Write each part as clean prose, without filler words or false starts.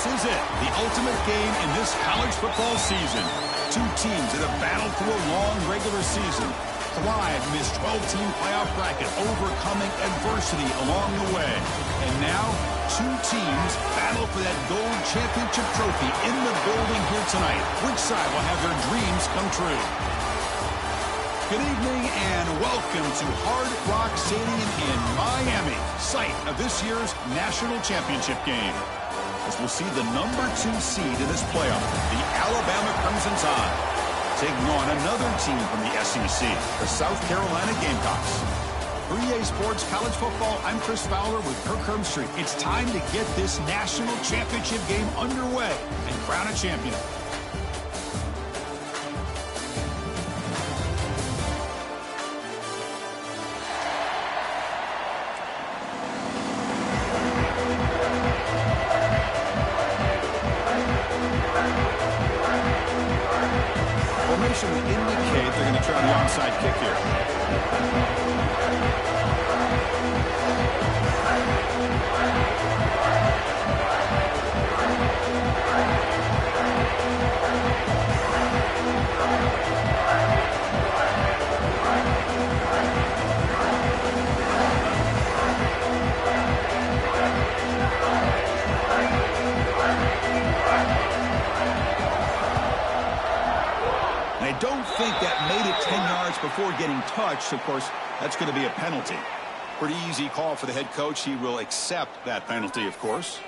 This is it, the ultimate game in this college football season. Two teams that have battled through a long regular season, thrived in this 12-team playoff bracket, overcoming adversity along the way. And now, two teams battle for that gold championship trophy in the building here tonight. Which side will have their dreams come true? Good evening and welcome to Hard Rock Stadium in Miami, site of this year's national championship game. As we'll see the number 2 seed in this playoff, the Alabama Crimson Tide, taking on another team from the SEC, the South Carolina Gamecocks. For EA Sports College Football, I'm Chris Fowler with Kirk Herbstreit. It's time to get this national championship game underway and crown a champion. Formation would indicate they're going to try the onside kick here. I don't think that made it 10 yards before getting touched. Of course, that's going to be a penalty. Pretty easy call for the head coach. He will accept that penalty, of course.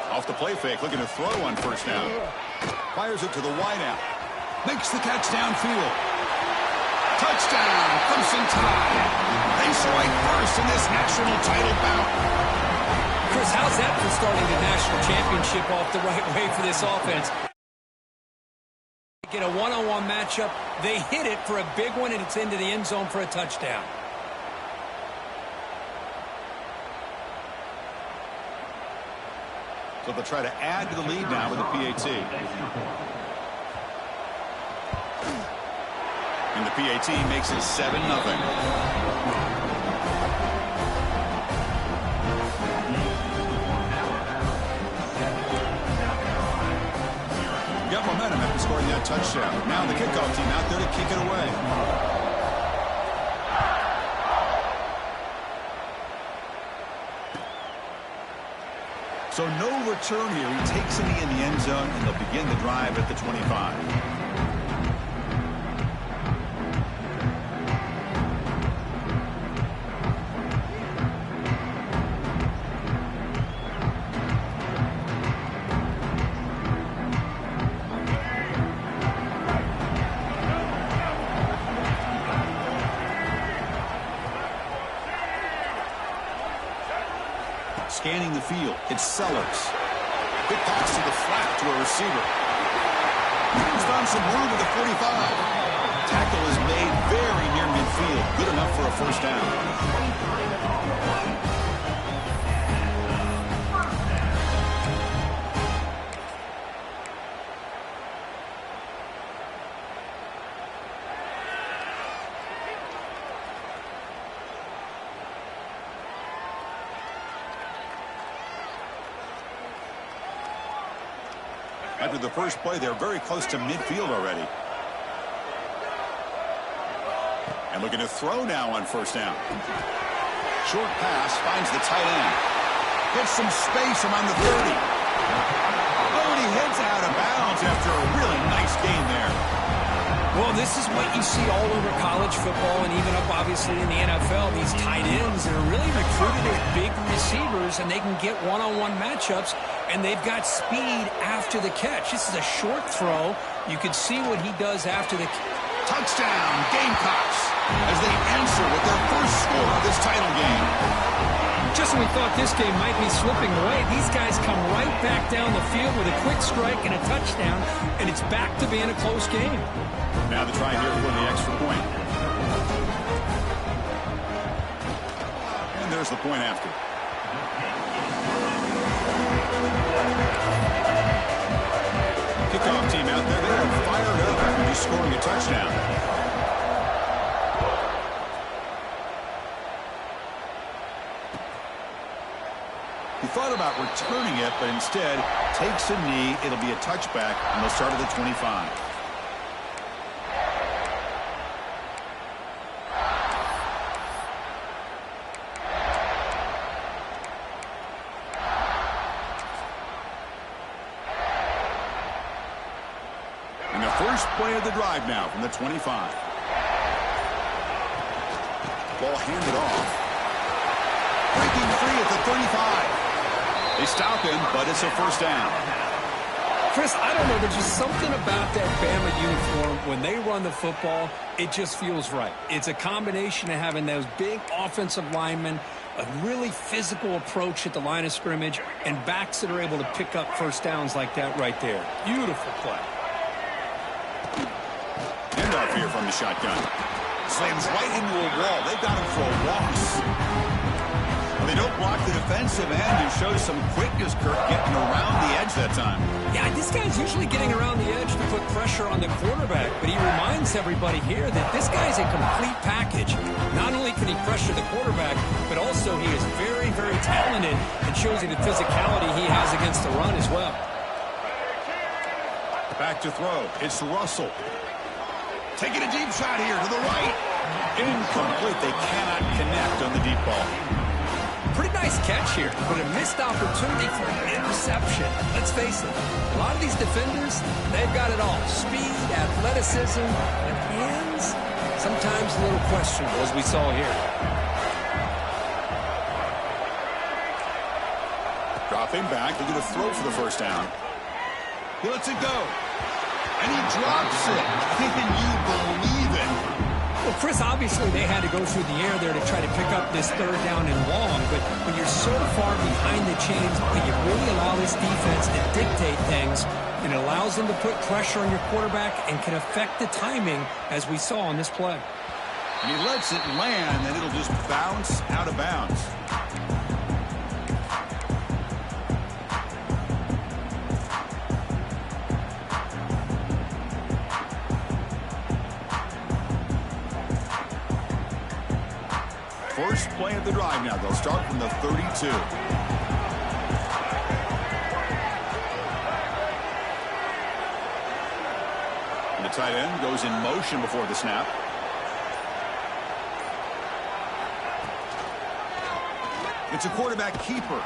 Off the play fake, looking to throw on first down. Fires it to the wideout. Makes the catch downfield. Touchdown, Crimson Tide. They strike first in this national title bout. Chris, how's that for starting the national championship off the right way for this offense? Get a one-on-one matchup. They hit it for a big one, and it's into the end zone for a touchdown. So they'll try to add to the lead now with a PAT. And the PAT makes it 7-0. Got momentum after scoring that touchdown. Now the kickoff team out there to kick it away. So no return here. He takes it in the end zone, and they'll begin the drive at the 25. Scanning the field, it's Sellers. Quick pass to the flat to a receiver. He's found some room at the 45. Tackle is made very near midfield. Good enough for a first down. After the first play, they're very close to midfield already. And looking to throw now on first down. Short pass finds the tight end. Gets some space around the 30. Oh, and he heads out of bounds after a really nice gain there. Well, this is what you see all over college football and even up, obviously, in the NFL. These tight ends are really recruited as big receivers, and they can get one-on-one matchups, and they've got speed after the catch. This is a short throw. You can see what he does after the touchdown, Gamecocks, as they answer with their first score of this title game. Just when we thought this game might be slipping away, these guys come right back down the field with a quick strike and a touchdown, and it's back to being a close game. Now the try here for the extra point. And there's the point after. Kickoff team out there, they are fired up after just scoring a touchdown. He thought about returning it, but instead takes a knee. It'll be a touchback, and they'll start at the 25. And the first play of the drive now from the 25. Ball handed off. Breaking free at the 35. They stop him, but it's a first down. Chris, I don't know. There's just something about that Bama uniform. When they run the football, it just feels right. It's a combination of having those big offensive linemen, a really physical approach at the line of scrimmage, and backs that are able to pick up first downs like that right there. Beautiful play. Handoff here from the shotgun. Slams right into a wall. They've got him for a loss. They don't block the defensive end and shows some quickness, Kirk, getting around the edge that time. Yeah, this guy's usually getting around the edge to put pressure on the quarterback, but he reminds everybody here that this guy's a complete package. Not only can he pressure the quarterback, but also he is very, very talented and shows you the physicality he has against the run as well. Back to throw. It's Russell. Taking a deep shot here to the right. Incomplete. They cannot connect on the deep ball. Pretty nice catch here, but a missed opportunity for an interception. Let's face it, a lot of these defenders, they've got it all. Speed, athleticism, and hands, sometimes a little questionable, as we saw here. Dropping back, they're going to throw for the first down. He lets it go, and he drops it. Can you believe it? Well, Chris, obviously they had to go through the air there to try to pick up this third down and long, but when you're so far behind the chains, when you really allow this defense to dictate things, it allows them to put pressure on your quarterback and can affect the timing, as we saw on this play. And he lets it land, and it'll just bounce out of bounds. First play of the drive now. They'll start from the 32. And the tight end goes in motion before the snap. It's a quarterback keeper.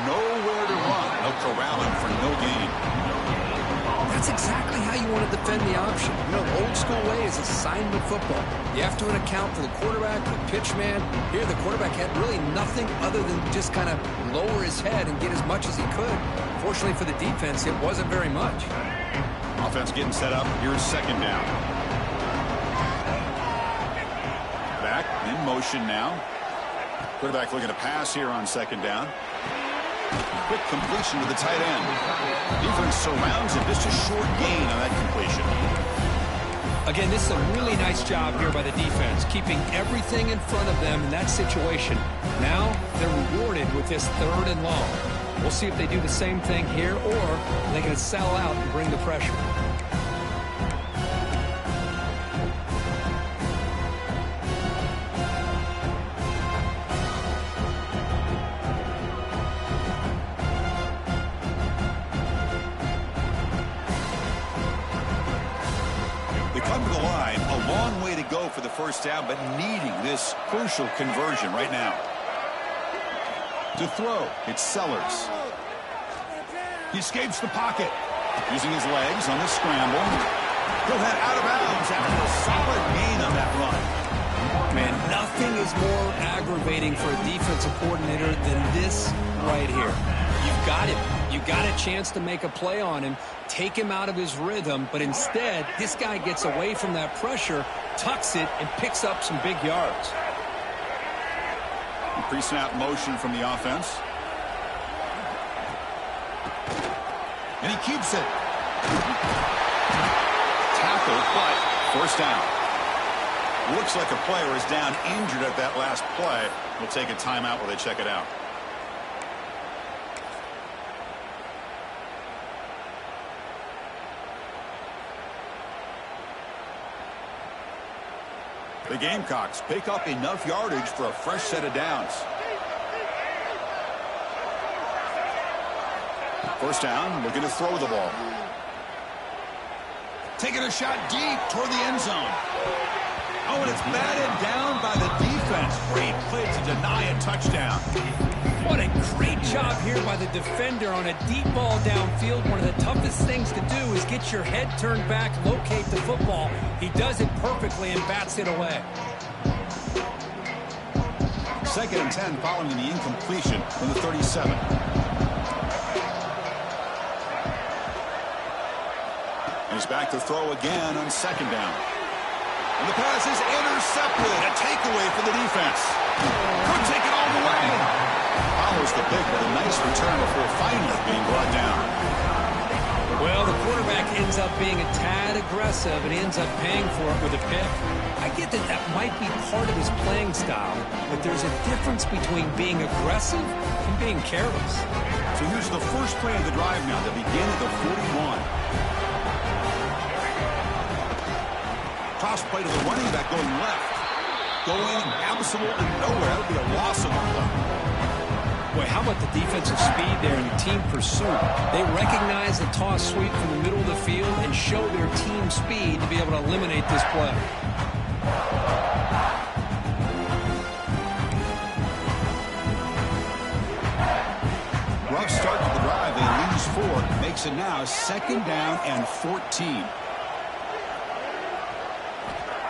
Nowhere to run. They'll corral him for no gain. That's exactly how you want to defend the option. You know, the old school way is assignment football. You have to account for the quarterback, the pitch man. Here, the quarterback had really nothing other than just kind of lower his head and get as much as he could. Fortunately for the defense, it wasn't very much. Offense getting set up. Here's second down. Back in motion now. Quarterback looking to pass here on second down. Quick completion to the tight end. Defense surrounds him. Just a short gain on that completion. Again, this is a really nice job here by the defense, keeping everything in front of them in that situation. Now they're rewarded with this third and long. We'll see if they do the same thing here, or they're going to sell out and bring the pressure. For the first down, but needing this crucial conversion right now. To throw, it's Sellers. He escapes the pocket, using his legs on the scramble. He'll head out of bounds after a solid gain on that run. Man, nothing is more aggravating for a defensive coordinator than this right here. You've got him. You got a chance to make a play on him, take him out of his rhythm, but instead, this guy gets away from that pressure, tucks it, and picks up some big yards. Pre-snap motion from the offense. And he keeps it. Tackle, but first down. Looks like a player is down injured at that last play. We'll take a timeout while they check it out. The Gamecocks pick up enough yardage for a fresh set of downs. First down, looking to throw the ball. Taking a shot deep toward the end zone. Oh, and it's batted down by the defense. Great play to deny a touchdown. What a great job here by the defender on a deep ball downfield. One of the toughest things to do is get your head turned back, locate the football. He does it perfectly and bats it away. 2nd and 10 following the incompletion from the 37. And he's back to throw again on 2nd down. And the pass is intercepted. A takeaway for the defense. Could take it all the way. Follows the pick with a nice return before finally being brought down. Well, the quarterback ends up being a tad aggressive and ends up paying for it with a pick. I get that that might be part of his playing style, but there's a difference between being aggressive and being careless. So here's the first play of the drive now to begin at the 41. Toss play to the running back going left. Going absolutely nowhere. That would be a loss of the play. Boy, how about the defensive speed there and the team pursuit? They recognize the toss sweep from the middle of the field and show their team speed to be able to eliminate this play. Rough start to the drive. They lose 4. Makes it now 2nd down and 14.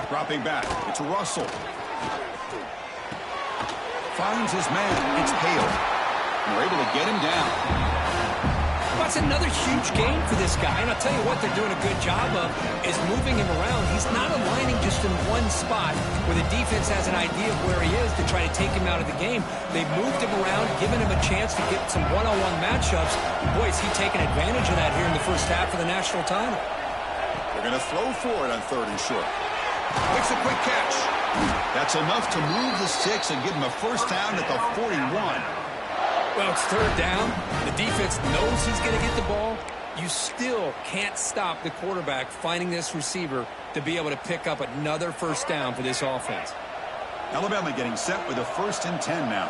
Dropping back. It's Russell. Finds his man. It's Hale. And we're able to get him down. That's another huge gain for this guy. And I'll tell you what they're doing a good job of is moving him around. He's not aligning just in one spot where the defense has an idea of where he is to try to take him out of the game. They've moved him around, given him a chance to get some one-on-one matchups. Boy, is he taking advantage of that here in the first half of the national title. They're going to throw for it on 3rd and short. Makes a quick catch. That's enough to move the sticks and give him a first down at the 41. Well, it's 3rd down. The defense knows he's going to get the ball. You still can't stop the quarterback finding this receiver to be able to pick up another first down for this offense. Alabama getting set with a 1st and 10 now.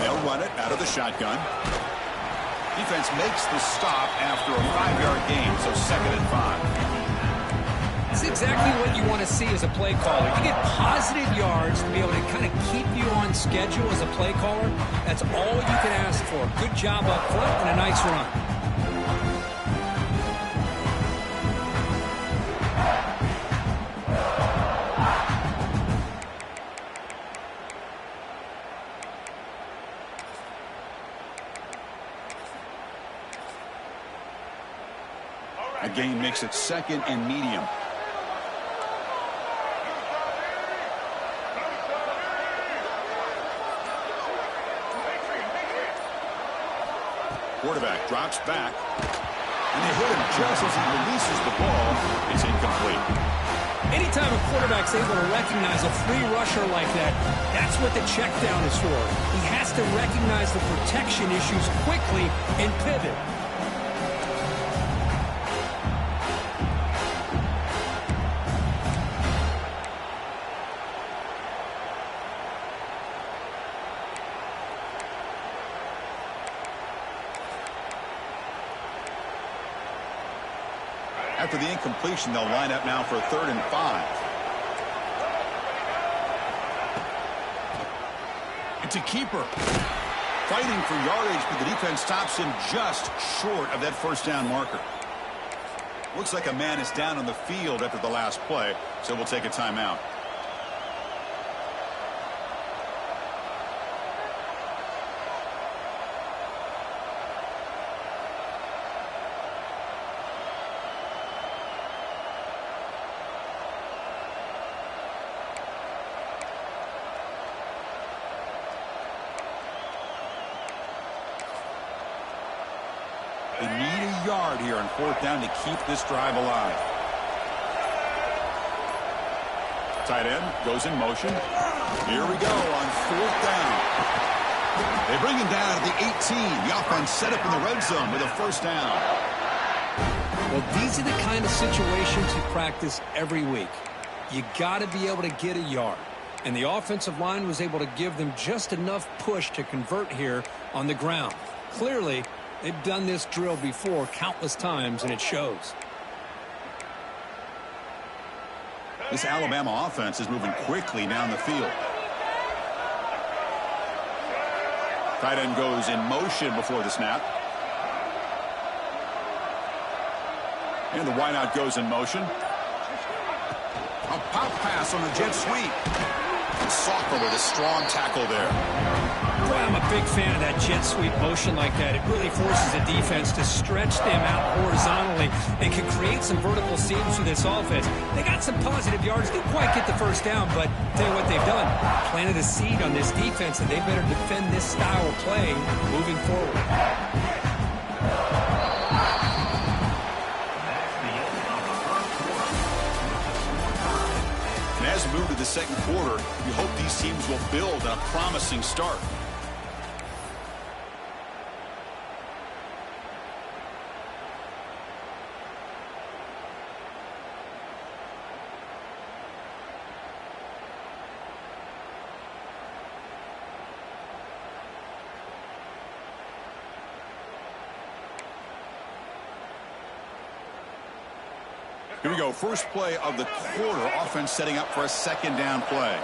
They'll run it out of the shotgun. Defense makes the stop after a 5-yard gain, so 2nd and 5. It's exactly what you want to see as a play caller. You get positive yards to be able to kind of keep you on schedule as a play caller. That's all you can ask for. Good job up front and a nice run. A gain makes it 2nd and medium. Quarterback drops back, and they hit him just as he releases the ball. It's incomplete. Anytime a quarterback's able to recognize a free rusher like that, that's what the check down is for. He has to recognize the protection issues quickly and pivot. After the incompletion, they'll line up now for a 3rd and 5. It's a keeper. Fighting for yardage, but the defense stops him just short of that first down marker. Looks like a man is down on the field after the last play, so we'll take a timeout. They need a yard here on 4th down to keep this drive alive. Tight end goes in motion. Here we go on 4th down. They bring him down at the 18. The offense set up in the red zone with a first down. Well, these are the kind of situations you practice every week. You got to be able to get a yard. And the offensive line was able to give them just enough push to convert here on the ground. Clearly, they've done this drill before countless times, and it shows. This Alabama offense is moving quickly down the field. Tight end goes in motion before the snap. And the wideout goes in motion. A pop pass on a jet sweep. And Salker with a strong tackle there. Boy, I'm a big fan of that jet sweep motion like that. It really forces a defense to stretch them out horizontally and can create some vertical seams for this offense. They got some positive yards. Didn't quite get the first down, but tell you what they've done. Planted a seed on this defense, and they better defend this style of play moving forward. As we move to the second quarter, you hope these teams will build on a promising start. Here we go. First play of the quarter. Offense setting up for a second down play.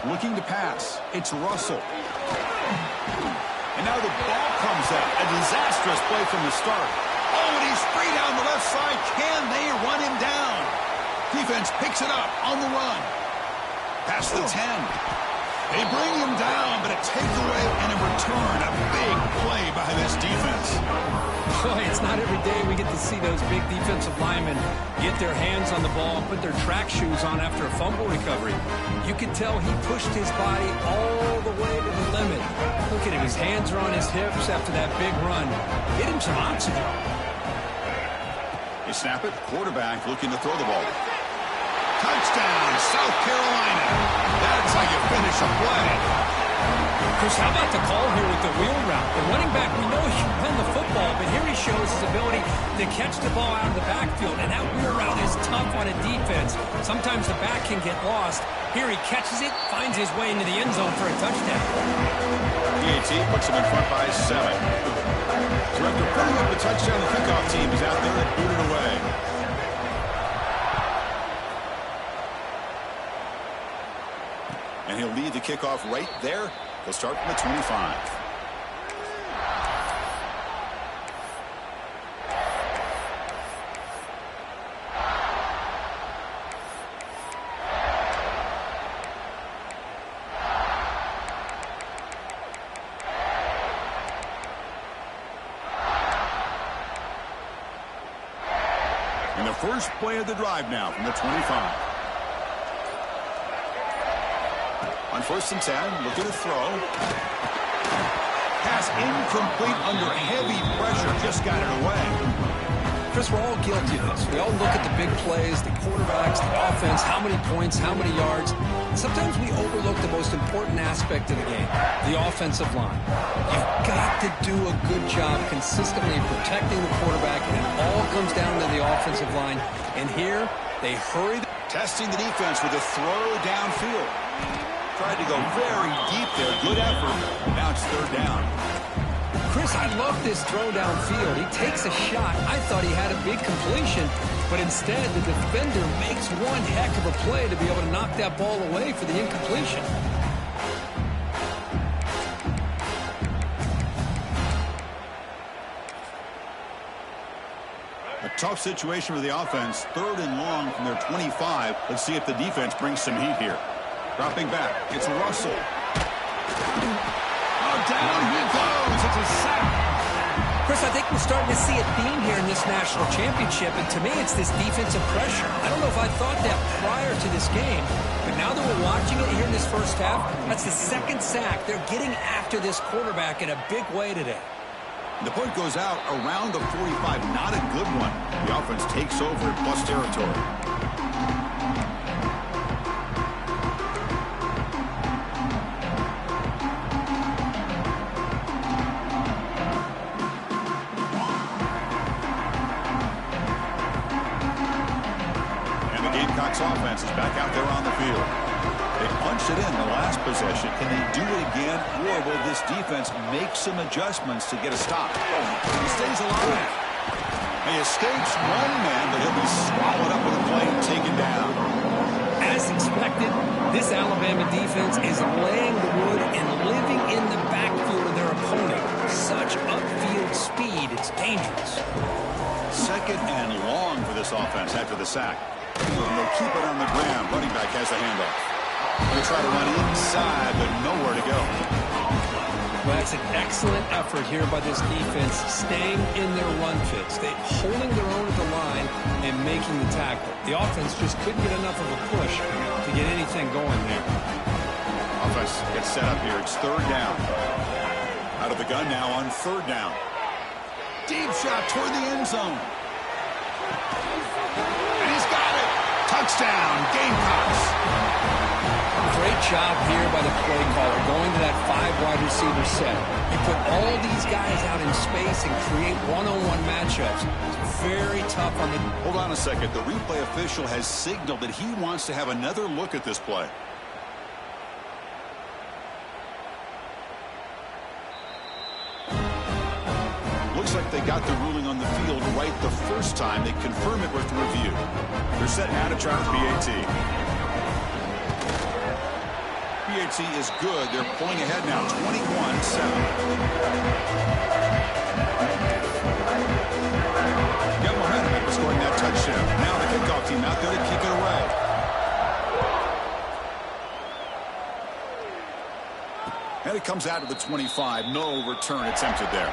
Looking to pass. It's Russell. And now the ball comes out. A disastrous play from the start. Oh, and he's free down the left side. Can they run him down? Defense picks it up on the run. Past the 10. They bring him down, but a takeaway and a return. A big play by this defense. Boy, it's not every day we get to see those big defensive linemen get their hands on the ball, put their track shoes on after a fumble recovery. You can tell he pushed his body all the way to the limit. Look at him. His hands are on his hips after that big run. Get him some oxygen. They snap it. Quarterback looking to throw the ball. Touchdown, South Carolina. That's how you finish a play. Chris, how about the call here with the wheel route? The running back, we know he can run the football, but here he shows his ability to catch the ball out of the backfield, and that wheel route is tough on a defense. Sometimes the back can get lost. Here he catches it, finds his way into the end zone for a touchdown. PAT puts him in front by 7. So after putting up the touchdown, the kickoff team is out there and booted away. And he'll lead the kickoff right there. They'll start from the 25. And the first play of the drive now from the 25. On 1st and 10, looking to throw. Pass incomplete under heavy pressure. Just got it away. Chris, we're all guilty of this. We all look at the big plays, the quarterbacks, the offense, how many points, how many yards. Sometimes we overlook the most important aspect of the game, the offensive line. You've got to do a good job consistently protecting the quarterback, and it all comes down to the offensive line. And here, they hurry. Testing the defense with a throw downfield. Tried to go very deep there. Good effort. Now it's 3rd down. Chris, I love this throw downfield. He takes a shot. I thought he had a big completion, but instead the defender makes one heck of a play to be able to knock that ball away for the incompletion. A tough situation for the offense. 3rd and long from their 25. Let's see if the defense brings some heat here. Dropping back. It's Russell. Oh, down he goes. It's a sack. Chris, I think we're starting to see a theme here in this national championship, and to me it's this defensive pressure. I don't know if I thought that prior to this game, but now that we're watching it here in this first half, that's the 2nd sack. They're getting after this quarterback in a big way today. The point goes out around the 45. Not a good one. The offense takes over in plus territory. Offense is back out there on the field. They punched it in the last possession. Can they do it again, or will this defense make some adjustments to get a stop? He stays alive. He escapes one man, but he'll be swallowed up with a play and taken down. As expected, this Alabama defense is laying the wood and living in the backfield of their opponent. Such upfield speed, it's dangerous. Second and long for this offense after the sack. And they'll keep it on the ground. Running back has the handoff. They try to run inside, but nowhere to go. Well, that's an excellent effort here by this defense, staying in their run fits. They're holding their own at the line and making the tackle. The offense just couldn't get enough of a push to get anything going there. Offense gets set up here. It's third down. Out of the gun now on third down. Deep shot toward the end zone. And he's got it. Touchdown, Gamecocks. Great job here by the play caller, going to that 5-wide receiver set. You put all these guys out in space and create one-on-one matchups. It's very tough on the... Hold on a second. The replay official has signaled that he wants to have another look at this play. Looks like they got the ruling on the field right the first time. They confirm it with the review. They're set now to try the PAT. PAT is good. They're pulling ahead now, 21-7. Got momentum after scoring that touchdown. Now the kickoff team out there to kick it away. And it comes out to the 25. No return attempted there.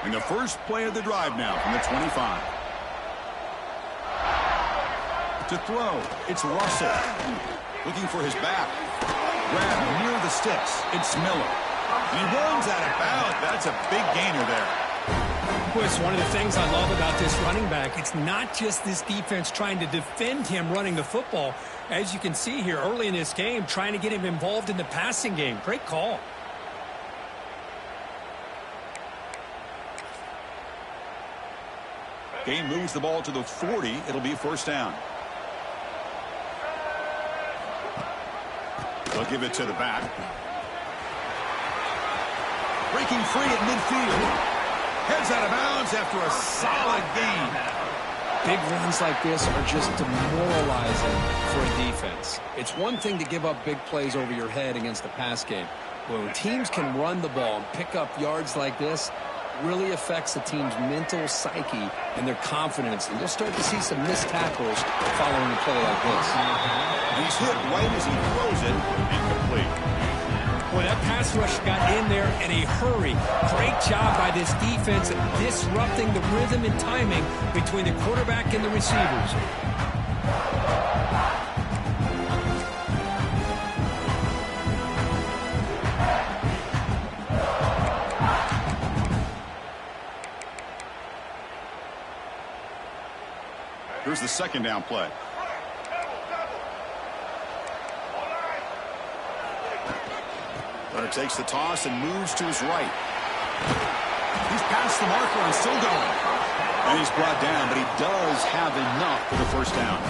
And the first play of the drive now from the 25. To throw, it's Russell. Looking for his back. Grab near the sticks. It's Miller. And he runs out of bounds. That's a big gainer there. Well, it's one of the things I love about this running back. It's not just this defense trying to defend him running the football. As you can see here early in this game, trying to get him involved in the passing game. Great call. Game moves the ball to the 40. It'll be first down. They'll give it to the back. Breaking free at midfield. Heads out of bounds after a solid gain. Big runs like this are just demoralizing for a defense. It's one thing to give up big plays over your head against the pass game. But when teams can run the ball and pick up yards like this, really affects the team's mental psyche and their confidence. And you'll start to see some missed tackles following a play like this. He's hit right as he throws it, incomplete. Well, that pass rush got in there in a hurry. Great job by this defense at disrupting the rhythm and timing between the quarterback and the receivers. Here's the second down play. Runner takes the toss and moves to his right. He's past the marker and still going. And he's brought down, but he does have enough for the first down.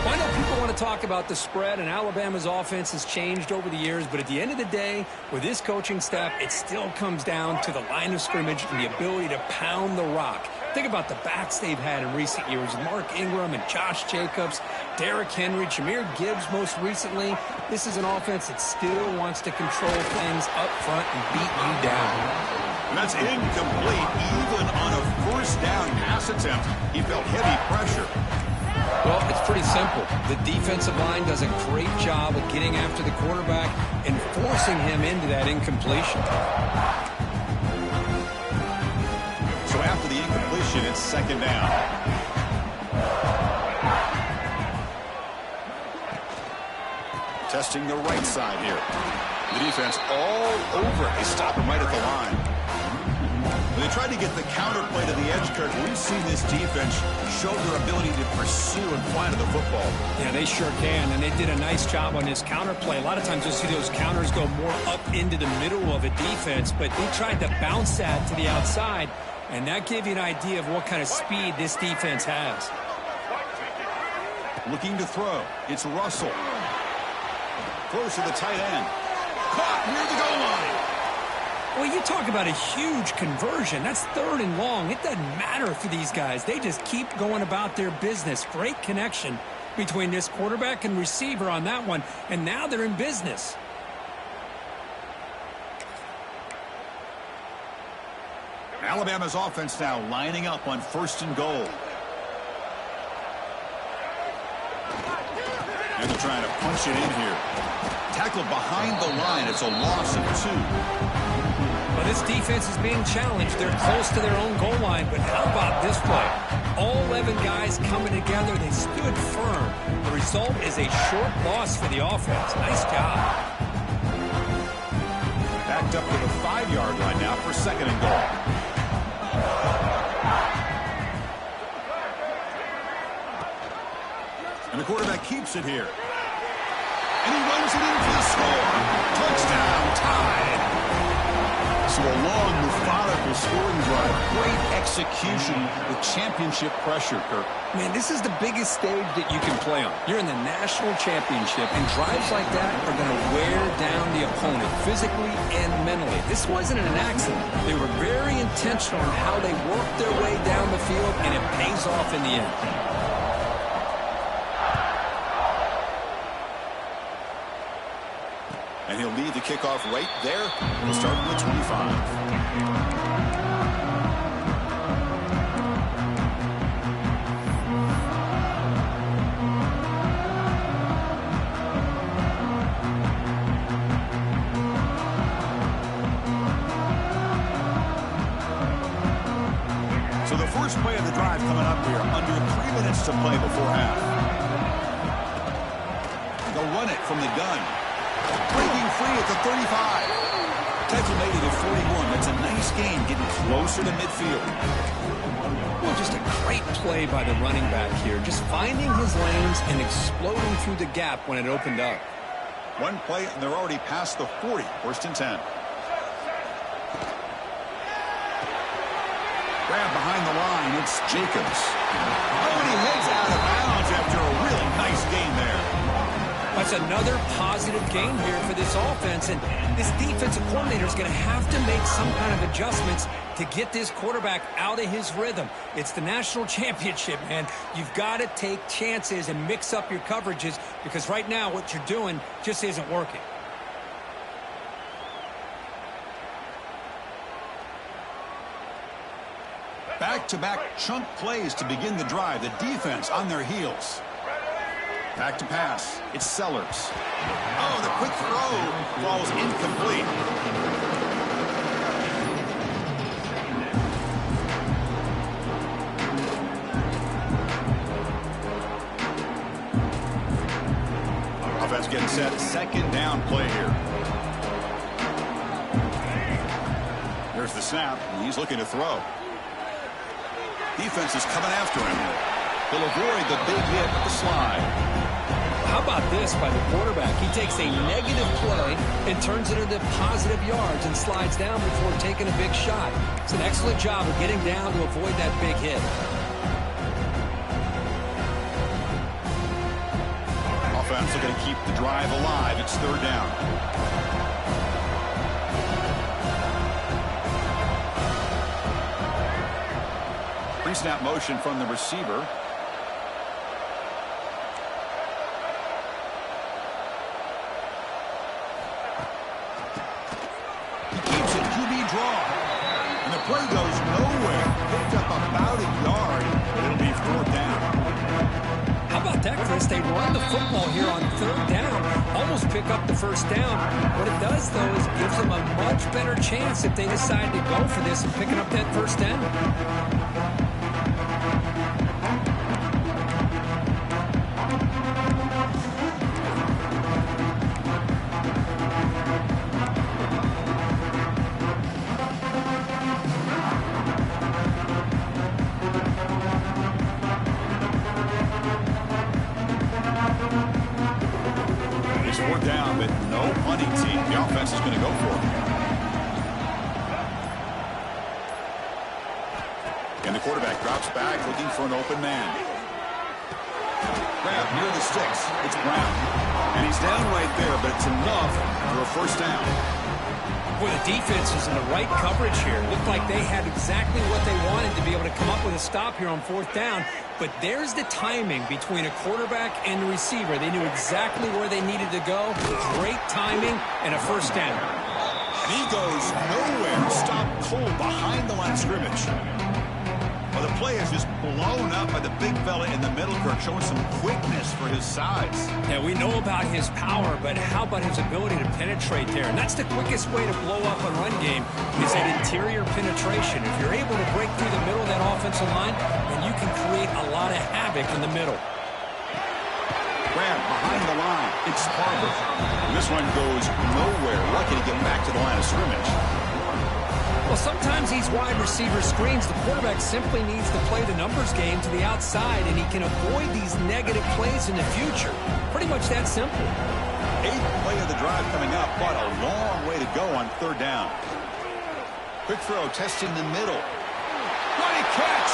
Well, I know people want to talk about the spread, and Alabama's offense has changed over the years, but at the end of the day, with this coaching staff, it still comes down to the line of scrimmage and the ability to pound the rock. Think about the backs they've had in recent years. Mark Ingram and Josh Jacobs, Derrick Henry, Jahmyr Gibbs most recently. This is an offense that still wants to control things up front and beat you down. And that's incomplete. Even on a first down pass attempt, he felt heavy pressure. Well, it's pretty simple. The defensive line does a great job of getting after the quarterback and forcing him into that incompletion. So after the incompletion, it's second down. Testing the right side here. The defense all over. They stop him right at the line. They tried to get the counterplay to the edge, Kirk. We've seen this defense show their ability to pursue and fly to the football. Yeah, they sure can, and they did a nice job on this counterplay. A lot of times you'll see those counters go more up into the middle of a defense, but they tried to bounce that to the outside, and that gave you an idea of what kind of speed this defense has. Looking to throw. It's Russell. Throws to the tight end. Caught near the goal line. Well, you talk about a huge conversion. That's 3rd and long. It doesn't matter for these guys. They just keep going about their business. Great connection between this quarterback and receiver on that one, and now they're in business. Alabama's offense now lining up on 1st and goal. And they're trying to punch it in here. Tackled behind the line. It's a loss of 2. Well, this defense is being challenged. They're close to their own goal line, but how about this play? All 11 guys coming together. They stood firm. The result is a short loss for the offense. Nice job. Backed up to the 5-yard line now for 2nd and goal. And the quarterback keeps it here. And he runs it in for the score. Touchdown, tied. So a long, methodical scoring drive. Great execution with championship pressure, Kirk. Man, this is the biggest stage that you can play on. You're in the national championship, and drives like that are going to wear down the opponent physically and mentally. This wasn't an accident. They were very intentional in how they worked their way down the field, and it pays off in the end. And he'll lead the kickoff right there. We'll start from the 25. So the first play of the drive coming up here. Under 3 minutes to play before half. They'll run it from the gun. Breaking free at the 35. Tackle made it at 41. That's a nice gain, getting closer to midfield. Well, just a great play by the running back here. Just finding his lanes and exploding through the gap when it opened up. One play, and they're already past the 40. 1st and 10. Grab behind the line. It's Jacobs. Oh, and he heads out of bounds after a really nice gain there. That's another positive gain here for this offense, and this defensive coordinator is going to have to make some kind of adjustments to get this quarterback out of his rhythm. It's the national championship, man. You've got to take chances and mix up your coverages, because right now what you're doing just isn't working. Back-to-back chunk plays to begin the drive. The defense on their heels. Back to pass. It's Sellers. Oh, the quick throw falls incomplete. Offense getting set. 2nd down play here. There's the snap. He's looking to throw. Defense is coming after him. He'll avoid the big hit with the slide. How about this by the quarterback? He takes a negative play and turns it into positive yards and slides down before taking a big shot. It's an excellent job of getting down to avoid that big hit. Offense looking to keep the drive alive. It's 3rd down. Pre-snap motion from the receiver. And the play goes nowhere. Picked up about a yard, but it'll be 4th down. How about that, Chris? They run the football here on 3rd down, almost pick up the 1st down. What it does, though, is it gives them a much better chance if they decide to go for this and picking up that 1st down. no punting team. The offense is going to go for it. And the quarterback drops back looking for an open man. Grab near the sticks. It's Brown. And he's down right there, but it's enough for a first down. Boy, the defense is in the right coverage here. Looked like they had exactly what they wanted to be able to come up with a stop here on fourth down. But there's the timing between a quarterback and the receiver. They knew exactly where they needed to go. Great timing and a first down. And he goes nowhere. Stopped cold behind the line of scrimmage. Well, the play is just blown up by the big fella in the middle, Kirk, showing some quickness for his size. Yeah, we know about his power, but how about his ability to penetrate there? And that's the quickest way to blow up a run game is that interior penetration. If you're able to break through the middle of that offensive line, then you can create a lot of havoc in the middle. Grab behind the line. It's Harper. And this one goes nowhere. Lucky to get back to the line of scrimmage. Well, sometimes these wide receiver screens, the quarterback simply needs to play the numbers game to the outside, and he can avoid these negative plays in the future. Pretty much that simple. 8th play of the drive coming up, but a long way to go on third down. Quick throw, testing the middle. Great catch!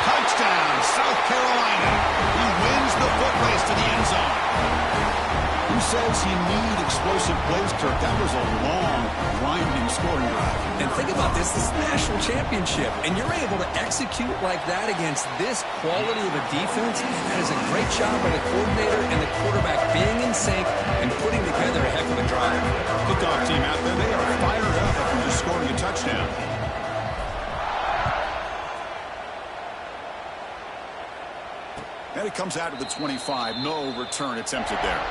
Touchdown, South Carolina. He wins the foot race to the end zone. Who says you need explosive plays, Kirk? That was a long, grinding scoring drive. And think about this is the national championship, and you're able to execute like that against this quality of a defense. That is a great job by the coordinator and the quarterback being in sync and putting together a heck of a drive. Kickoff team out there, they are fired up after just scoring a touchdown. And it comes out to the 25. No return attempted there.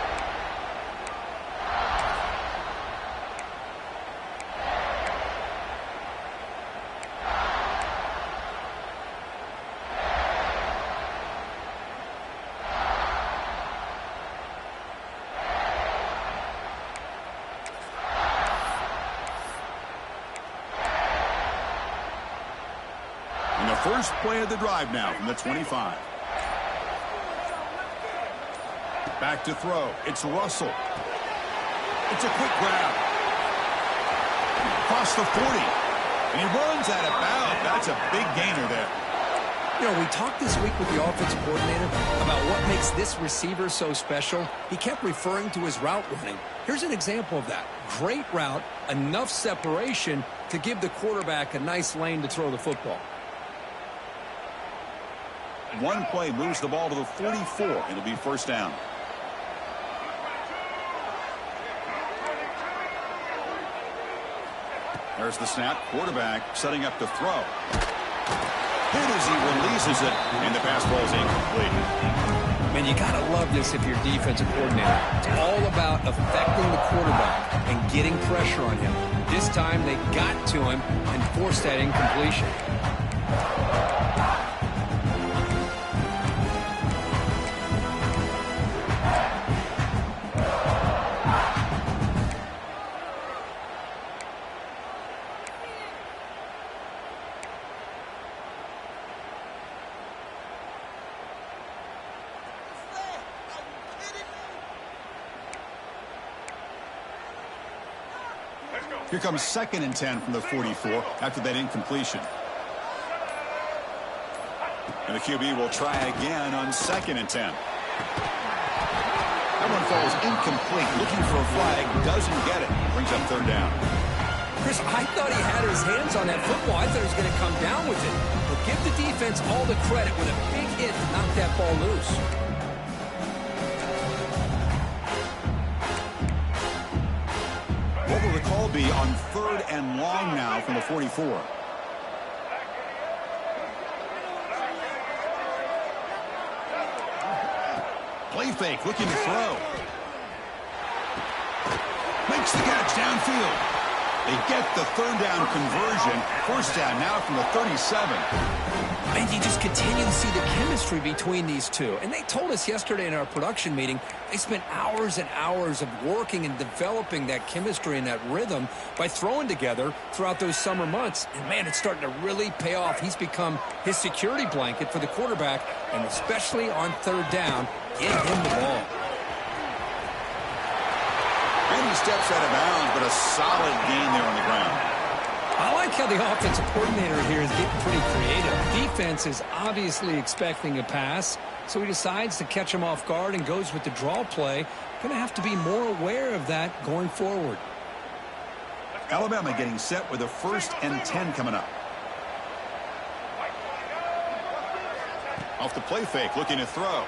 And the first play of the drive now from the 25. Back to throw. It's Russell. It's a quick grab. Across the 40. And he runs out of bounds. That's a big gainer there. You know, we talked this week with the offensive coordinator about what makes this receiver so special. He kept referring to his route running. Here's an example of that. Great route, enough separation to give the quarterback a nice lane to throw the football. One play moves the ball to the 44. It'll be first down. There's the snap. Quarterback setting up to throw. Hit as he releases it, and the pass ball is incomplete. Man, you got to love this if you're defensive coordinator. It's all about affecting the quarterback and getting pressure on him. This time they got to him and forced that incompletion. Here comes 2nd and 10 from the 44 after that incompletion. And the QB will try again on 2nd and 10. That one falls incomplete. Looking for a flag. Doesn't get it. Brings up third down. Chris, I thought he had his hands on that football. I thought he was going to come down with it. But give the defense all the credit with a big hit to knock that ball loose. What will the call be on 3rd and long now from the 44? Play fake, looking to throw. Makes the catch downfield. They get the 3rd down conversion. First down now from the 37. And you just continue to see the chemistry between these two. And they told us yesterday in our production meeting, they spent hours and hours of working and developing that chemistry and that rhythm by throwing together throughout those summer months. And, man, it's starting to really pay off. He's become his security blanket for the quarterback, and especially on 3rd down, get him the ball. And he steps out of bounds, but a solid gain there on the ground. I like how the offensive coordinator here is getting pretty creative. Defense is obviously expecting a pass, so he decides to catch him off guard and goes with the draw play. Going to have to be more aware of that going forward. Alabama getting set with a 1st and 10 coming up. Off the play fake, looking to throw.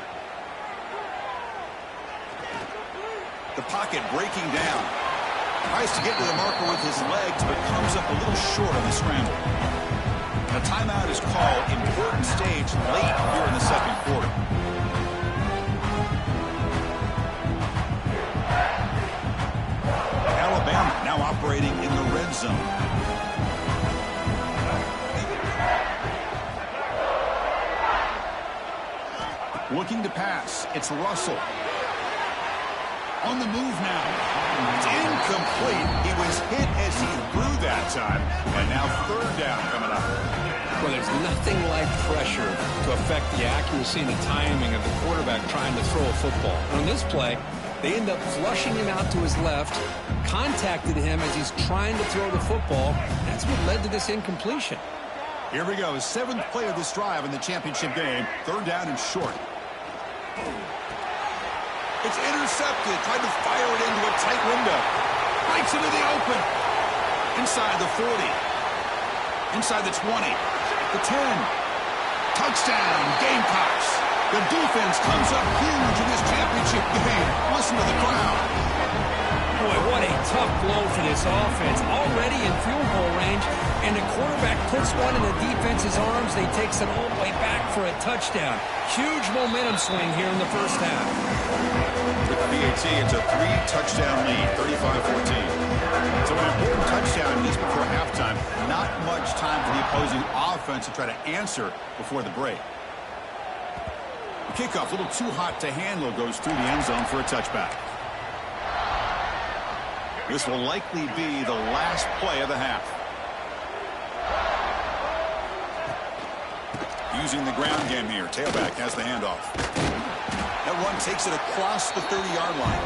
The pocket breaking down. Tries to get to the marker with his legs, but comes up a little short on the scramble. A timeout is called. Important stage late here in the second quarter. Alabama now operating in the red zone. Looking to pass. It's Russell. On the move now. It's incomplete. He was hit as he threw that time. And now 3rd down coming up. Well, there's nothing like pressure to affect the accuracy and the timing of the quarterback trying to throw a football. On this play, they end up flushing him out to his left, contacted him as he's trying to throw the football. That's what led to this incompletion. Here we go. 7th play of this drive in the championship game. 3rd down and short. It's intercepted. Tried to fire it into a tight window. Breaks into the open. Inside the 40. Inside the 20. The 10. Touchdown, Gamecocks. The defense comes up huge in this championship game. Listen to the crowd. Boy, what a tough blow for this offense. Already in field goal range, and the quarterback puts one in the defense's arms. They takes it all the way back for a touchdown. Huge momentum swing here in the first half. With the PAT, it's a 3-touchdown lead, 35-14. So an important touchdown just before halftime. Not much time for the opposing offense to try to answer before the break. The kickoff, a little too hot to handle, goes through the end zone for a touchback. This will likely be the last play of the half. Using the ground game here. Tailback has the handoff. That run takes it across the 30-yard line.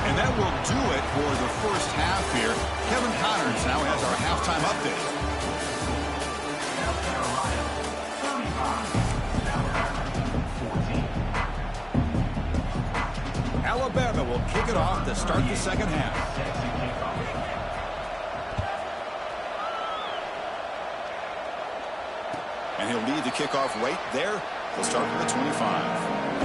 And that will do it for the first half here. Kevin Connors now has our halftime update. Alabama will kick it off to start the second half. And he'll lead the kickoff right there. He'll start with the 25.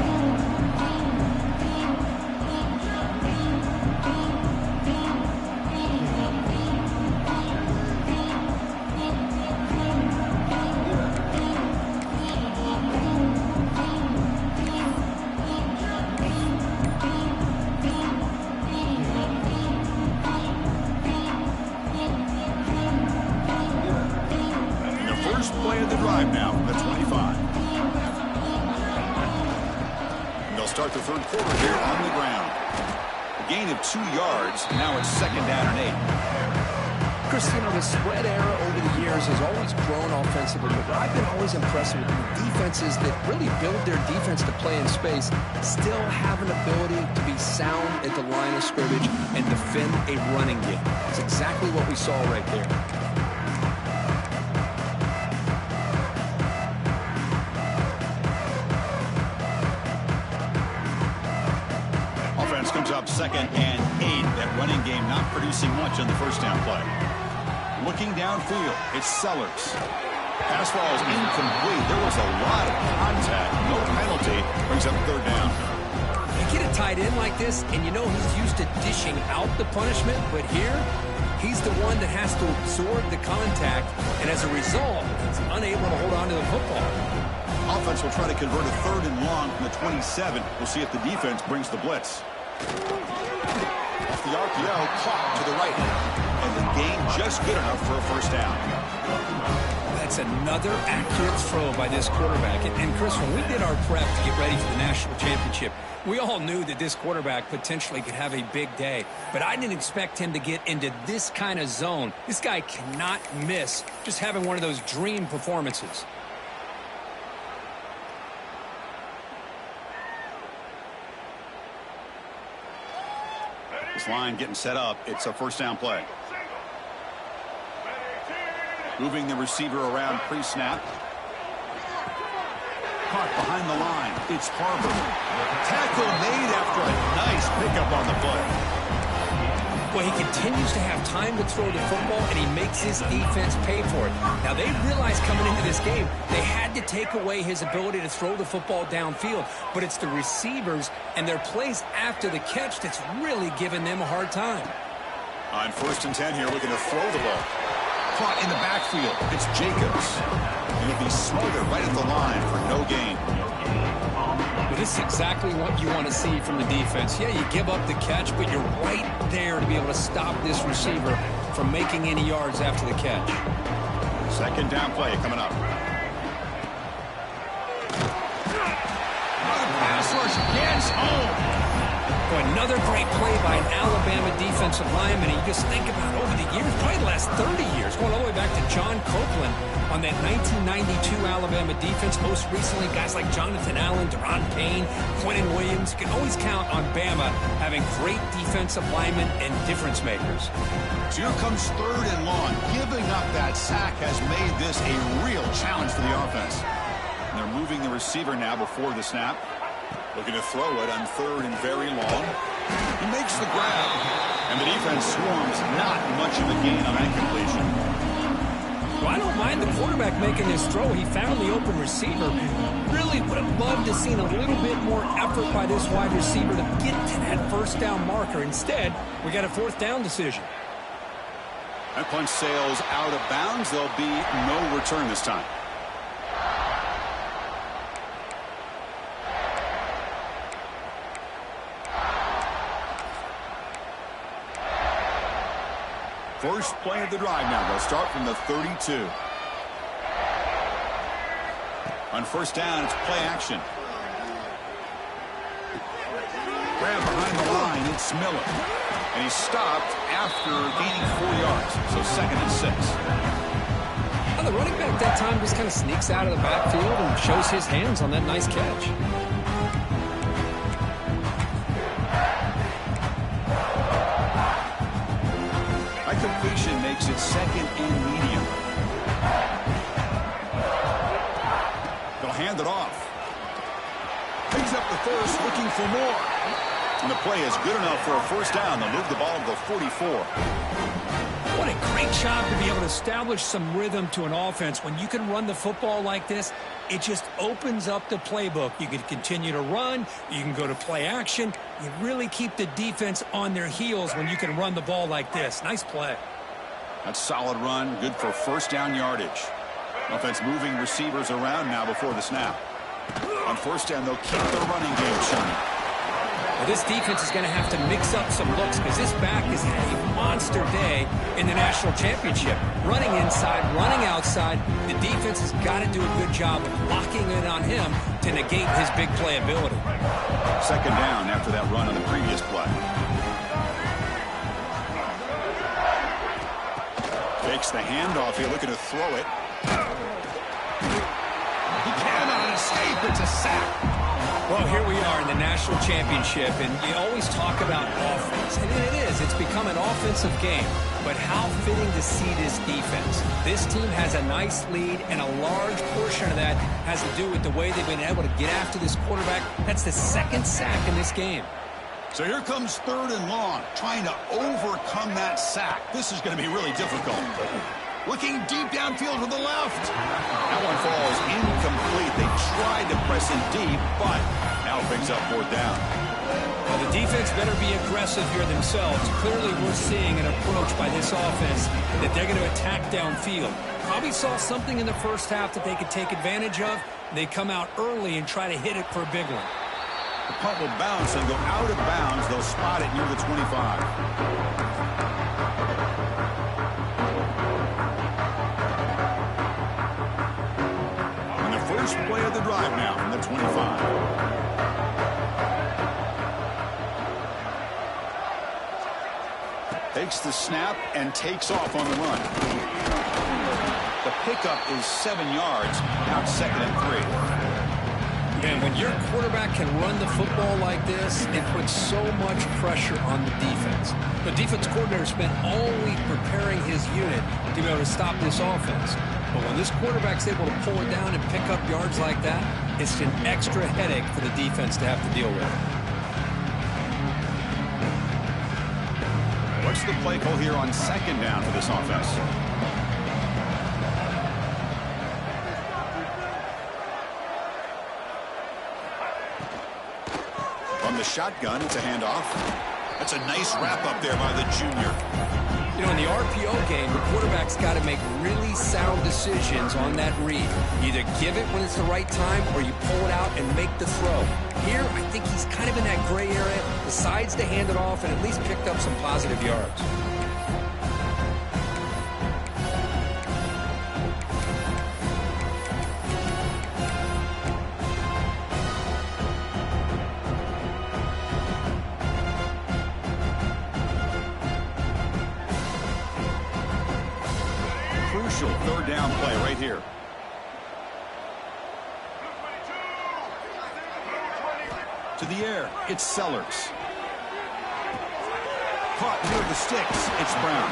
Play of the drive now from the 25. And they'll start the third quarter here on the ground. A gain of 2 yards. Now it's 2nd down and 8. Chris, you know, the spread era over the years has always grown offensively, but I've been always impressed with defenses that really build their defense to play in space, still have an ability to be sound at the line of scrimmage and defend a running game. That's exactly what we saw right there. Comes up 2nd and 8. That running game not producing much on the first down play. Looking downfield, it's Sellers. Pass ball is incomplete. There was a lot of contact. No penalty. Brings up 3rd down. You get a tight end like this, and you know he's used to dishing out the punishment, but here, he's the one that has to absorb the contact, and as a result, he's unable to hold on to the football. Offense will try to convert a 3rd and long from the 27. We'll see if the defense brings the blitz. Off the RPO, caught to the right. And the gain just good enough for a first down. That's another accurate throw by this quarterback. And Chris, when we did our prep to get ready for the national championship, we all knew that this quarterback potentially could have a big day. But I didn't expect him to get into this kind of zone. This guy cannot miss just having one of those dream performances. This line getting set up. It's a first down play. Moving the receiver around pre-snap. Caught behind the line. It's Harbor. Tackle made after a nice pickup on the play. Well, he continues to have time to throw the football, and he makes his defense pay for it. Now, they realized coming into this game they had to take away his ability to throw the football downfield, but it's the receivers and their plays after the catch that's really giving them a hard time. On 1st and 10 here, looking to throw the ball. Caught in the backfield. It's Jacobs. And he'll be smothered right at the line for no gain. Well, this is exactly what you want to see from the defense. Yeah, you give up the catch, but you're right there to be able to stop this receiver from making any yards after the catch. 2nd down play coming up. Another pass rush gets home. Boy, another great play by an Alabama defensive lineman. And you just think about over the years, probably the last 30 years, going all the way back to John Copeland on that 1992 Alabama defense. Most recently, guys like Jonathan Allen, Deron Payne, Quentin Williams. You can always count on Bama having great defensive linemen and difference makers. So here comes 3rd and long. Giving up that sack has made this a real challenge for the offense. And they're moving the receiver now before the snap. Looking to throw it on 3rd and very long. He makes the grab. And the defense swarms. Not much of a gain on that completion. Well, I don't mind the quarterback making this throw. He found the open receiver. Really would have loved to have seen a little bit more effort by this wide receiver to get to that 1st down marker. Instead, we got a 4th down decision. That punch sails out of bounds. There'll be no return this time. First play of the drive now. They'll start from the 32. On 1st down, it's play action. Grab behind the line, it's Miller. And he's stopped after gaining 4 yards. So 2nd and 6. Well, the running back that time just kind of sneaks out of the backfield and shows his hands on that nice catch. Completion makes it 2nd and medium. They'll hand it off. Picks up the first, looking for more. And the play is good enough for a 1st down. They'll move the ball to the 44. What a great job to be able to establish some rhythm to an offense. When you can run the football like this, it just opens up the playbook. You can continue to run. You can go to play action. You really keep the defense on their heels when you can run the ball like this. Nice play. That's solid run. Good for 1st down yardage. Offense moving receivers around now before the snap. On 1st down, they'll keep their running game churning. Well, this defense is going to have to mix up some looks because this back has had a monster day in the national championship. Running inside, running outside. The defense has got to do a good job of locking in on him to negate his big play ability. 2nd down after that run on the previous play. Takes the handoff here, looking to throw it. He cannot escape. It's a sack. Well, here we are in the national championship, and you always talk about offense. And it is. It's become an offensive game. But how fitting to see this defense. This team has a nice lead, and a large portion of that has to do with the way they've been able to get after this quarterback. That's the 2nd sack in this game. So here comes 3rd and long, trying to overcome that sack. This is going to be really difficult. Looking deep downfield to the left. That one falls incomplete. They tried to press in deep, but now picks up 4th down. Well, the defense better be aggressive here themselves. Clearly, we're seeing an approach by this offense that they're going to attack downfield. Probably saw something in the 1st half that they could take advantage of. They come out early and try to hit it for a big one. The punt will bounce and go out of bounds. They'll spot it near the 25. And the first play of the drive now from the 25. Takes the snap and takes off on the run. The pickup is 7 yards. Now it's 2nd and 3. And when your quarterback can run the football like this, it puts so much pressure on the defense. The defense coordinator spent all week preparing his unit to be able to stop this offense. But when this quarterback's able to pull it down and pick up yards like that, it's an extra headache for the defense to have to deal with. What's the play call here on second down for this offense? From the shotgun, it's a handoff. That's a nice wrap up there by the junior. You know, in the RPO game, the quarterback's got to make really sound decisions on that read. Either give it when it's the right time or you pull it out and make the throw. Here, I think he's kind of in that gray area, decides to hand it off and at least picked up some positive yards. Crucial third down play right here. To the air, it's Sellers. Caught near the sticks, it's Brown.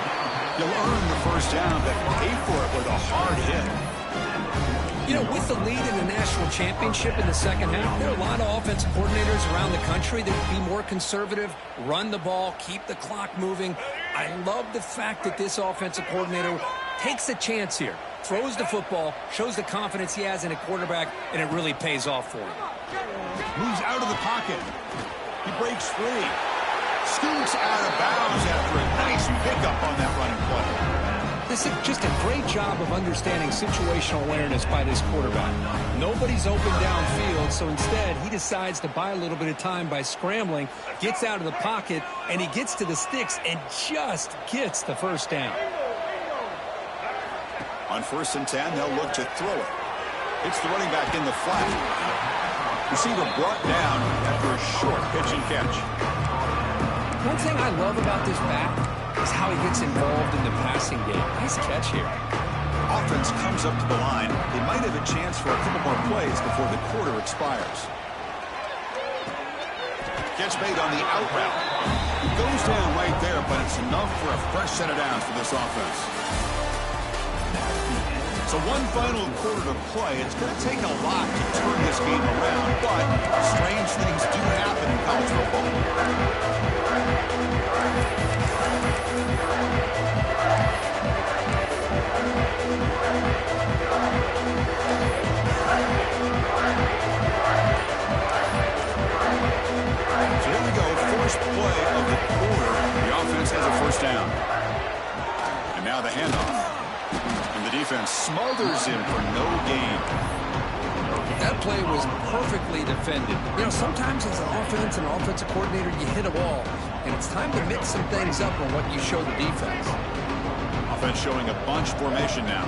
You'll earn the first down, but pay for it with a hard hit. You know, with the lead in the national championship in the second half, there are a lot of offensive coordinators around the country that would be more conservative, run the ball, keep the clock moving. I love the fact that this offensive coordinator takes a chance here, throws the football, shows the confidence he has in a quarterback, and it really pays off for him. Moves out of the pocket. He breaks free. Scoots out of bounds after a nice pickup on that running play. This is just a great job of understanding situational awareness by this quarterback. Nobody's open downfield, so instead he decides to buy a little bit of time by scrambling, gets out of the pocket, and he gets to the sticks and just gets the first down. On 1st and 10, they'll look to throw it. It's the running back in the flat. Receiver brought down after a short pitch and catch. One thing I love about this back is how he gets involved in the passing game. Nice catch here. Offense comes up to the line. They might have a chance for a couple more plays before the quarter expires. Catch made on the out route. It goes down right there, but it's enough for a fresh set of downs for this offense. So one final quarter to play. It's going to take a lot to turn this game around, but strange things do happen in college football. So here we go, first play of the quarter. The offense has a first down. And now the handoff. And the defense smothers him for no gain. That play was perfectly defended. You know, sometimes as an offense and offensive coordinator, you hit a wall, and it's time to mix some things up on what you show the defense. Offense showing a bunch formation now.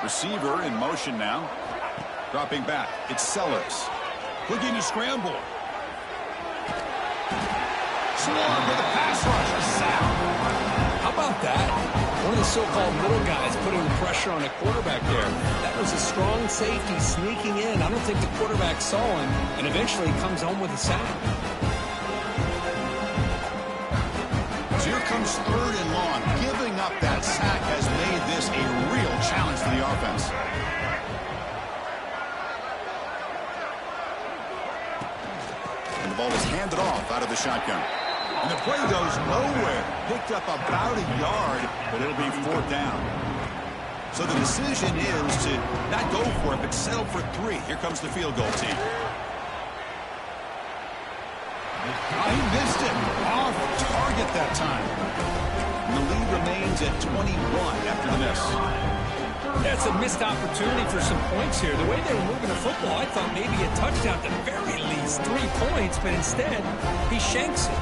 Receiver in motion now. Dropping back, it's Sellers. Looking to scramble. Swarm with a pass rush, a sack. How about that? One of the so-called little guys putting the pressure on the quarterback there. That was a strong safety sneaking in. I don't think the quarterback saw him, and eventually comes home with a sack. So here comes 3rd and long. Giving up that sack has made this a real challenge for the offense. And the ball is handed off out of the shotgun. And the play goes nowhere. Picked up about a yard, but it'll be 4th down. So the decision is to not go for it, but settle for 3. Here comes the field goal team. Oh, he missed it. Off target that time. And the lead remains at 21 after the miss. That's a missed opportunity for some points here. The way they were moving the football, I thought maybe a touchdown, at the very least 3 points, but instead, he shanks it.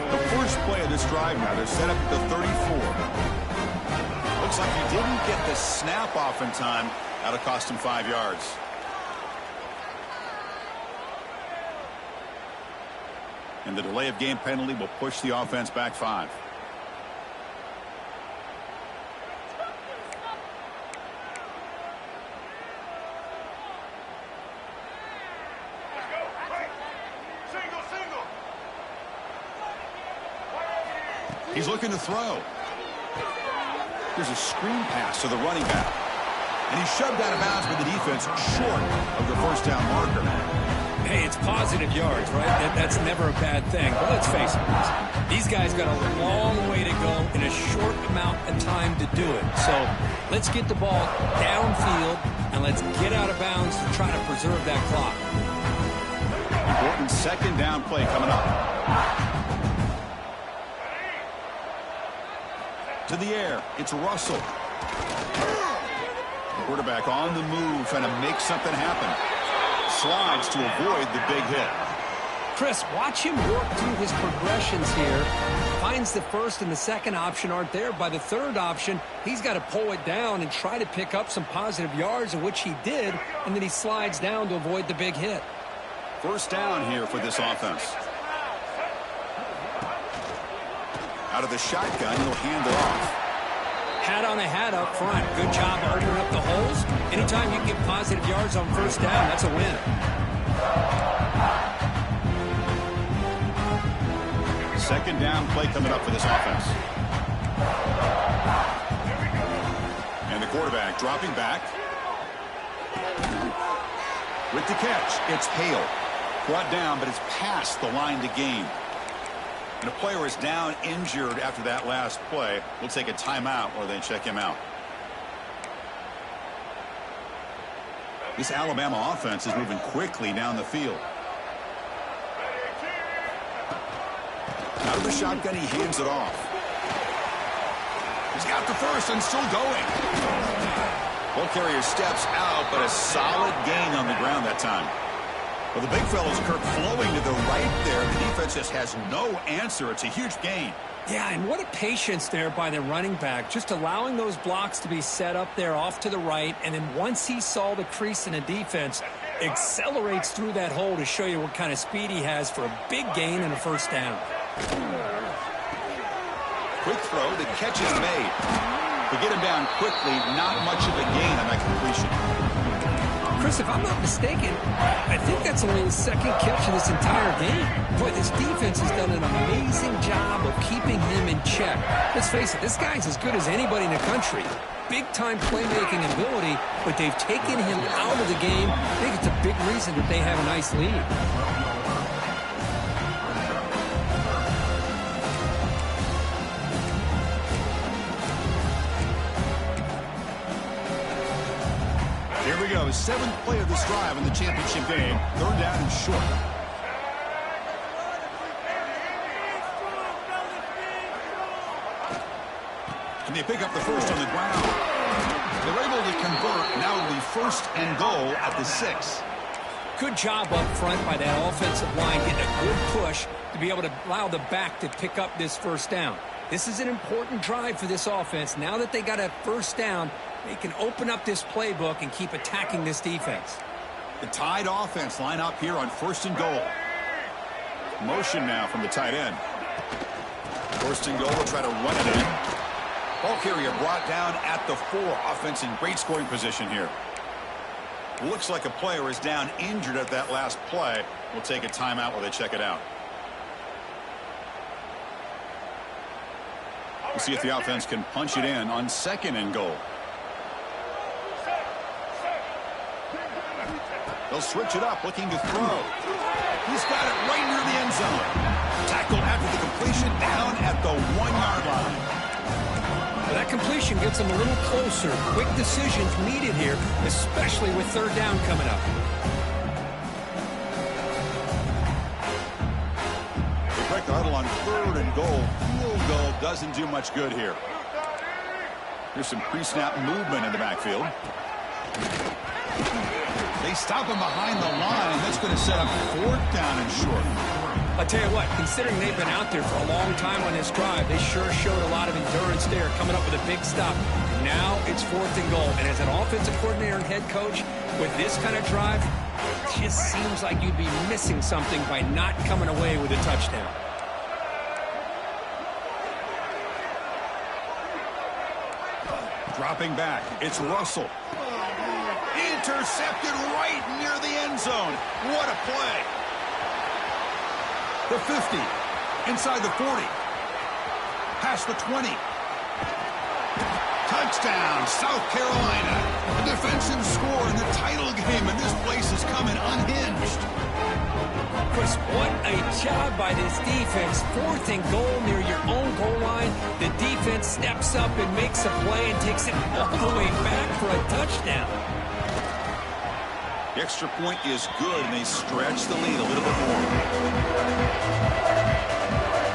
The first play of this drive now, they're set up at the 34. Looks like he didn't get the snap off in time. That'll cost him 5 yards. And the delay of game penalty will push the offense back 5. He's looking to throw. There's a screen pass to the running back. And he's shoved out of bounds with the defense short of the first down marker. Hey, it's positive yards, right? That's never a bad thing. But let's face it, these guys got a long way to go in a short amount of time to do it. So let's get the ball downfield and let's get out of bounds to try to preserve that clock. Important second down play coming up. To the air, it's Russell. Quarterback on the move, trying to make something happen. Slides to avoid the big hit. Chris, watch him work through his progressions here. Finds the first and the second option aren't there. By the third option, he's got to pull it down and try to pick up some positive yards, of which he did, and then he slides down to avoid the big hit. First down here for this offense. Out of the shotgun, he'll hand it off. Hat on a hat up front. Good job opening up the holes. Anytime you can get positive yards on first down, that's a win. Second down play coming up for this offense. And the quarterback dropping back. With the catch, it's Hale. Brought down, but it's past the line to gain. And a player is down injured after that last play. We'll take a timeout or they check him out. This Alabama offense is moving quickly down the field. Out of the shotgun, he hands it off. He's got the first and still going. Ball carrier steps out, but a solid gain on the ground that time. Well, the big fella's Kirk flowing to the right there. The defense just has no answer. It's a huge gain. Yeah, and what a patience there by the running back. Just allowing those blocks to be set up there off to the right. And then once he saw the crease in the defense, accelerates through that hole to show you what kind of speed he has for a big gain and a first down. Quick throw. The catch is made. To get him down quickly, not much of a gain on that completion. Chris, if I'm not mistaken, I think that's only his second catch of this entire game. Boy, this defense has done an amazing job of keeping him in check. Let's face it, this guy's as good as anybody in the country. Big-time playmaking ability, but they've taken him out of the game. I think it's a big reason that they have a nice lead. Here we go, 7th play of this drive in the championship game. Third down and short. And they pick up the first on the ground. They're able to convert. Now it'll be first and goal at the 6. Good job up front by that offensive line, getting a good push to be able to allow the back to pick up this first down. This is an important drive for this offense. Now that they got a first down, they can open up this playbook and keep attacking this defense. The tied offense line up here on first and goal. Motion now from the tight end. First and goal, will try to run it in. Ball carrier brought down at the 4. Offense in great scoring position here. Looks like a player is down injured at that last play. We'll take a timeout while they check it out. We'll see if the offense can punch it in on second and goal. They'll switch it up, looking to throw. He's got it right near the end zone. Tackled after the completion, down at the 1-yard line. Well, that completion gets them a little closer. Quick decisions needed here, especially with third down coming up. They break the huddle on third and goal. Field goal doesn't do much good here. Here's some pre-snap movement in the backfield. They stop him behind the line. That's going to set up fourth down and short. I'll tell you what, considering they've been out there for a long time on this drive, they sure showed a lot of endurance there, coming up with a big stop. And now it's 4th and goal. And as an offensive coordinator and head coach, with this kind of drive, it just seems like you'd be missing something by not coming away with a touchdown. Dropping back, it's Russell. Intercepted right near the end zone. What a play. The 50, inside the 40, past the 20. Touchdown, South Carolina. A defensive score in the title game, and this place is coming unhinged. Chris, what a job by this defense. 4th and goal near your own goal line. The defense steps up and makes a play and takes it all the way back for a touchdown. The extra point is good, and they stretch the lead a little bit more.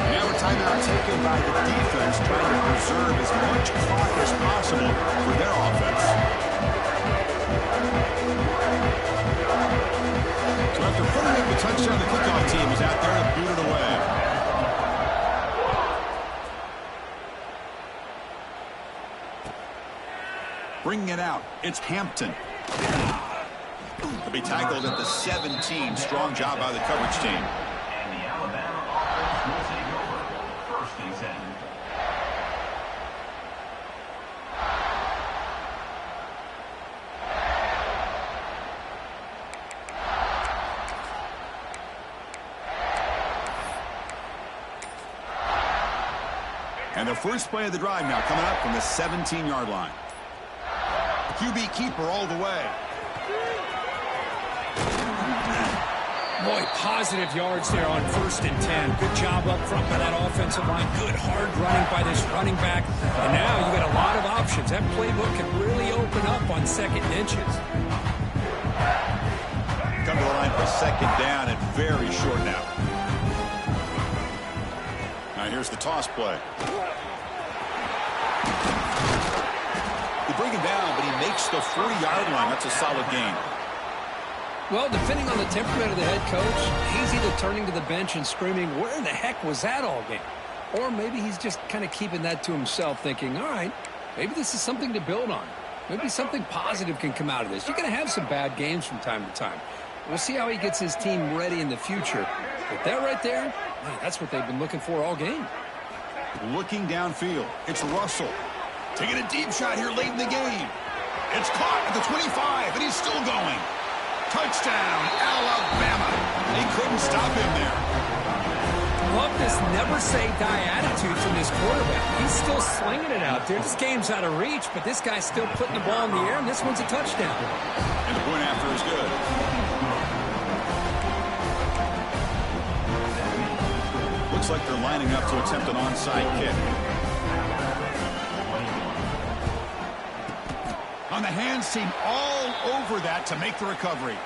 Now a timeout taken by the defense, trying to preserve as much clock as possible for their offense. So after putting up the touchdown, the kickoff team is out there to boot it away. Bringing it out, it's Hampton. To be tackled at the 17. Strong job by the coverage team. And the Alabama offense will take over 1st and 10. And the first play of the drive now coming up from the 17-yard line. QB keeper all the way. Boy, positive yards there on 1st and 10. Good job up front by that offensive line. Good hard running by this running back. And now you got a lot of options. That playbook can really open up on 2nd and inches. Come to the line for 2nd down and very short now. Now here's the toss play. They bring him down, but he makes the 40-yard line. That's a solid gain. Well, depending on the temperament of the head coach, he's either turning to the bench and screaming, where in the heck was that all game? Or maybe he's just kind of keeping that to himself, thinking, all right, maybe this is something to build on. Maybe something positive can come out of this. You're going to have some bad games from time to time. We'll see how he gets his team ready in the future. But that right there, man, that's what they've been looking for all game. Looking downfield, it's Russell. Taking a deep shot here late in the game. It's caught at the 25, and he's still going. Touchdown, Alabama. They couldn't stop him there. Love this never-say-die attitude from this quarterback. He's still slinging it out there. This game's out of reach, but this guy's still putting the ball in the air, and this one's a touchdown. And the point after is good. Looks like they're lining up to attempt an onside kick. On the hands team all over that to make the recovery.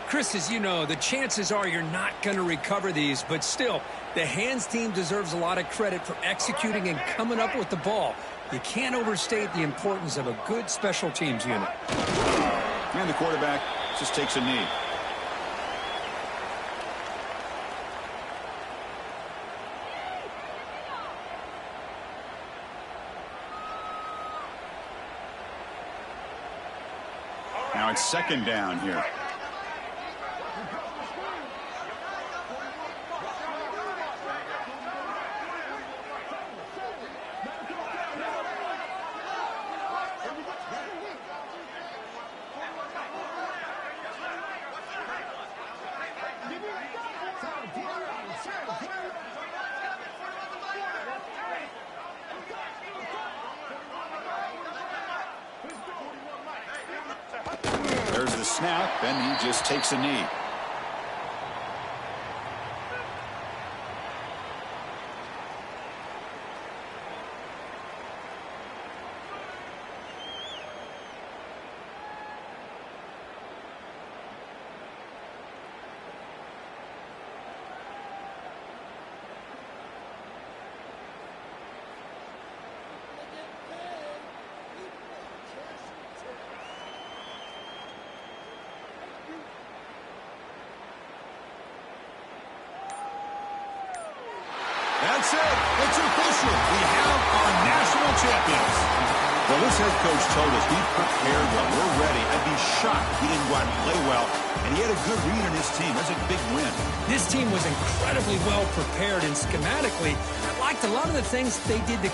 Chris, as you know, the chances are you're not going to recover these, but still, the hands team deserves a lot of credit for executing and coming up with the ball. You can't overstate the importance of a good special teams unit. And the quarterback just takes a knee. Now it's 2nd down here. There's the snap, and he just takes a knee. That's it. It's official. We have our national champions. Well, this head coach told us we prepared well. We're ready. I'd be shocked if he didn't go out and play well. And he had a good read on his team. That's a big win. This team was incredibly well prepared, and schematically, I liked a lot of the things they did to